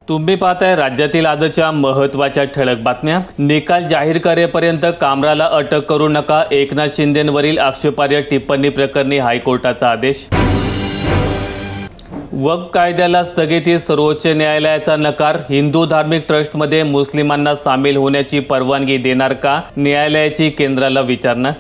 तुम्ही पाहताय राज्यातील आजच्या महत्त्वाच्या ठळक बातम्या। निकाल जाहीर करेपर्यंत कामराला अटक करू नका, एकनाथ शिंदेंवरील आक्षेपार्ह टिप्पणी प्रकरणी हायकोर्टाचा आदेश। वक्फ कायद्याला स्थगिती, सर्वोच्च न्यायालयाचा नकार। हिंदू धार्मिक ट्रस्टमध्ये मुस्लिमांना सामील होण्याची परवानगी देणार का, न्यायालयाची केंद्राला विचारणा।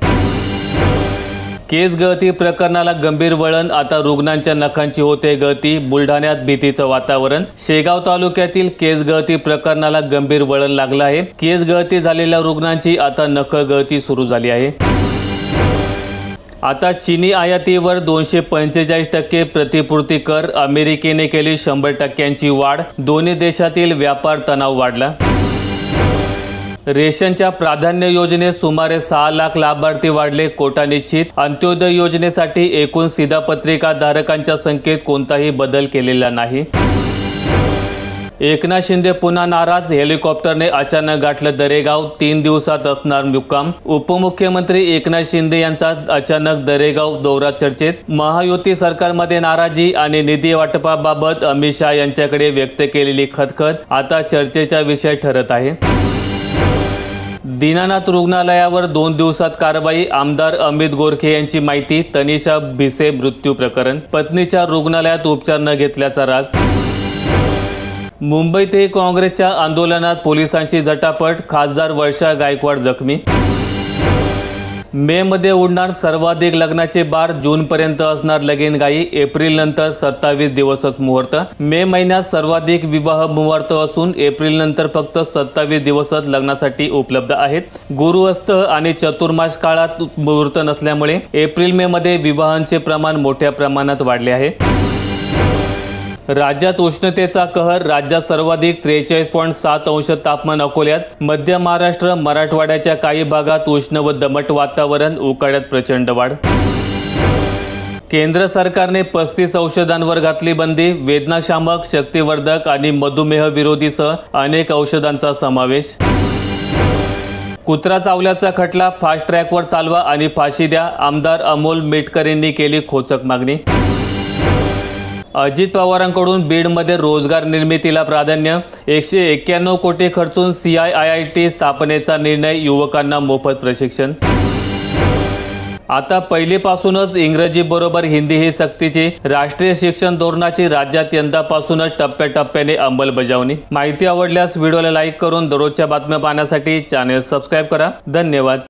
केस गळती प्रकरणाला गंभीर वळण, आता रुग्णांच्या नखांची होते गळती, बुलढाण्यात भीतीचं वातावरण। शेगाव तालुक्यातील केस गळती प्रकरणाला गंभीर वळण लागलं आहे। केस गळती झालेल्या रुग्णांची आता नख गळती सुरू झाली आहे। आता चीनी आयातीवर 245% प्रतिपूर्ती कर, अमेरिकेने केली 100% वाढ, दोन्ही देशातील व्यापार तणाव वाढला। रेशनच्या प्राधान्य योजनेत सुमारे 6 लाख लाभार्थी वाढले, कोटा निश्चित। अंत्योदय योजनेसाठी एकूण शिधापत्रिका धारकांच्या संख्येत कोणताही बदल केलेला नाही। एकनाथ शिंदे पुन्हा नाराज, हेलिकॉप्टरने अचानक गाठलं दरेगाव, 3 दिवसात असणार मुक्काम। उपमुख्यमंत्री एकनाथ शिंदे यांचा अचानक दरेगाव दौरा चर्चेत। महायुती सरकारमध्ये नाराजी आणि निधी वाटपाबाबत अमित शहा यांच्याकडे व्यक्त केलेली खदखद आता चर्चेचा विषय ठरत आहे। दीनानाथ रुग्णालयावर 2 दिवसात कारवाई, आमदार अमित गोरखे यांची माहिती। तनिषा भिसे मृत्यू प्रकरण, पत्नीच्या रुग्णालयात उपचार न घेतल्याचा राग। मुंबईतही काँग्रेसच्या आंदोलनात पोलिसांशी झटापट, खासदार वर्षा गायकवाड जखमी। मे मध्ये उडणार सर्वाधिक लग्नाचे बार, जूनपर्यंत असणार लगीनघाई, एप्रिल नंतर 27 दिवसच मुहूर्त। मे महिन्यात सर्वाधिक विवाह मुहूर्त असून एप्रिल नंतर फक्त 27 दिवसच लग्नासाठी उपलब्ध आहेत। गुरुअस्त आणि चतुर्मास काळात मुहूर्त नसल्यामुळे एप्रिल मे मध्ये विवाहांचे प्रमाण मोठ्या प्रमाणात वाढले आहे। राज्यात उष्णतेचा कहर, राज्यात सर्वाधिक 43.7 अंश तापमान अकोल्यात। मध्य महाराष्ट्र, मराठवाड्याच्या काही भागात उष्ण व दमट वातावरण, उकाड्यात प्रचंड वाढ। केंद्र सरकारने 35 औषधांवर घातली बंदी, वेदनाशामक, शक्तिवर्धक आणि मधुमेह विरोधीसह अनेक औषधांचा समावेश। कुत्रा चावल्याचा खटला फास्ट ट्रॅकवर चालवा आणि फाशी द्या, आमदार अमोल मिटकर यांनी केली खोचक मागणी। अजित पवारांकडून बीडमध्ये रोजगार निर्मितीला प्राधान्य, 191 कोटी खर्चून CIIT स्थापनेचा निर्णय, युवकांना मोफत प्रशिक्षण। आता पहिलीपासूनच इंग्रजी बरोबर हिंदी ही सक्तीची, राष्ट्रीय शिक्षण धोरणाची राज्यात यंदापासूनच टप्प्याटप्प्याने अंमलबजावणी। माहिती आवडल्यास व्हिडिओला लाईक करून दररोजच्या बातम्या पाहण्यासाठी चॅनल सबस्क्राईब करा। धन्यवाद।